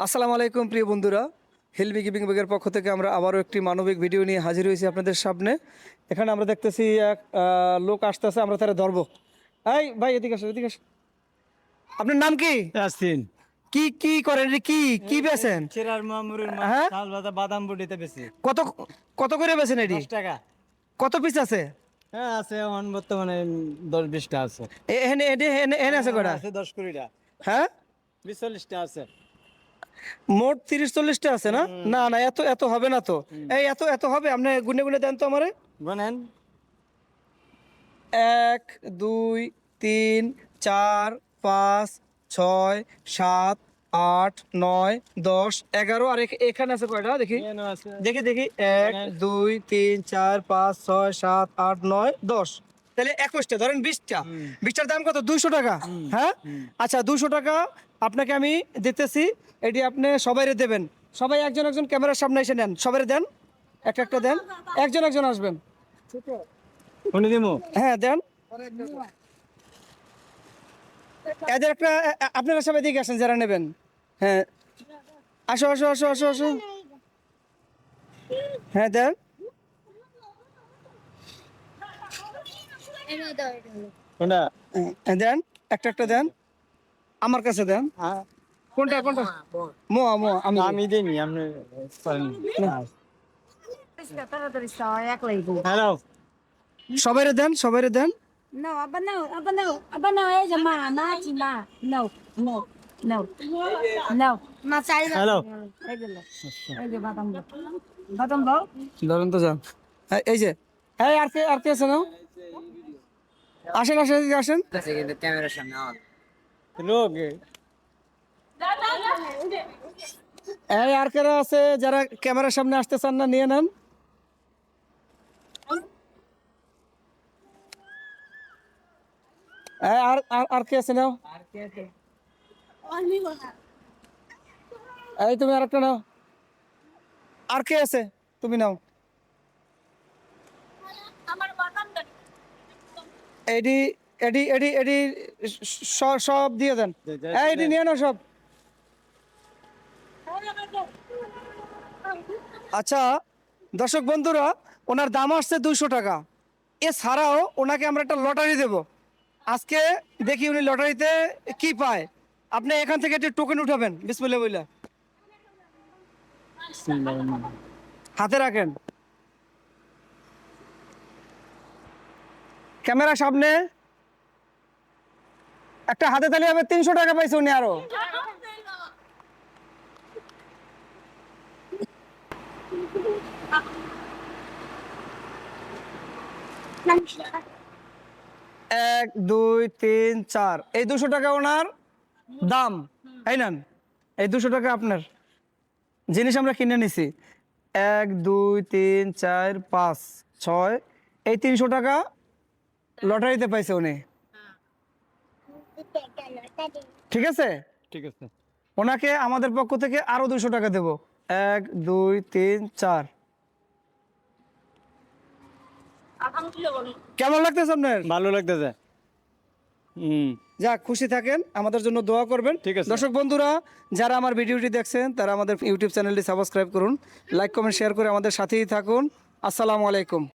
আসসালামু আলাইকুম প্রিয় বন্ধুরা, হেলমি গিভিং ব্যাগের পক্ষ থেকে আমরা আবারও একটি মানবিক ভিডিও নিয়ে হাজির হয়েছি আপনাদের সামনে। এখানে আমরা দেখতেছি এক লোক আসতেছে, আমরা তারা ধরবো। এই ভাই এদিকে আসো, এদিকে আসো। আপনার নাম কি? ইয়াসিন কি কি করেন রে? কি কি বেচেন? চেরার মামুরের মাছ হ্যাঁ, চাল ভাজা বাদাম বডিতে বেশি কত কত করে বেচেন এটি? 10 টাকা। কত পিস আছে? হ্যাঁ আছে এখন বর্তমানে 10-20টা আছে। এখানে এখানে এখানে আছে কয়টা? আছে 10-20টা, হ্যাঁ, 20-40টা আছে। মোট 30-40টা আছে না? না না, এত এত হবে না তো। এই এত এত হবে? আপনি গুনে গুনে দেন তো আমারে। বলেন 1 2 3 4 5 6 7 8 9 10 11 আর এখানে আছে কয়টা দেখি? কেন আছে? দেখি দেখি 1 2 3 4 5 6 7 8 9 10, তাহলে 21টা ধরেন, 20টা। 20টার দাম কত? 200 টাকা। হ্যাঁ, আচ্ছা 200 টাকা আপনাকে আমি দিতেছি। এটি আপনি সবাইরে দেবেন। সবাই একজন একজন ক্যামেরার সামনে এসে নেন, সবাইরে দেন, একটা একটা দেন, একজন একজন আসবেন। শুনে দিমু। হ্যাঁ দেন। এদের একটা আপনারা সবাই দিকে আসেন যারা নেবেন। হ্যাঁ, আসো আসো আসো আসো আসো। হ্যাঁ দেন। কোনটা? দেন, একটা একটা দেন, আমার কাছে দেন। হ্যাঁ কোনটা কোনটা? মোয়া মোয়া আমি আমি দেইনি, আপনি পারেন। হ্যালো সবাইরে দেন, সবাইরে দেন। No, abang no, ma, no, no, no, no, ma sai hello এই যে বাদাম দাও, ধরেন তো যান। এই যে, এই আর কে আছে না? আসেন আসেন এদিকে আসেন। লোক এই আর কারা আছে যারা ক্যামেরার সামনে আসতে চান না, নিয়ে নেন। এই আর কে আছে নাও? এই তুমি আরেকটা নাও। আর কে আছে? তুমি নাও। এডি এডি এডি এডি সব দিয়ে দেন। এডি নিয়ে নাও সব। আচ্ছা দর্শক বন্ধুরা, ওনার দাম আসছে 200 টাকা। এছাড়াও ওনাকে আমরা একটা লটারি দেব। আজকে দেখি উনি লটারিতে কি পায়। আপনি এখান থেকে একটা টোকেন উঠাবেন, বিসমিল্লাহ বইলা হাতে রাখেন, ক্যামেরার সামনে একটা হাতে তালি হবে। 300 টাকা পাইছে উনি আরো। এক দুই তিন চার, এই 200 টাকা ওনার দাম। এই নেন, এই 200 টাকা আপনার। জিনিস আমরা কিনে নিছি 1 2 3 4 5 6, এই 300 টাকা লটারিতে পাইছে উনি। ঠিক আছে, ঠিক আছে। ওনাকে আমাদের পক্ষ থেকে আরো 200 টাকা দেব। 1 2 3 4। কেমন লাগতেছে আপনার? ভালো লাগতেছে। যাক, খুশি থাকেন, আমাদের জন্য দোয়া করবেন। ঠিক আছে। দর্শক বন্ধুরা, যারা আমার ভিডিওটি দেখছেন তারা আমাদের ইউটিউব চ্যানেলটি সাবস্ক্রাইব করুন, লাইক কমেন্ট শেয়ার করে আমাদের সাথেই থাকুন। আসসালামু আলাইকুম।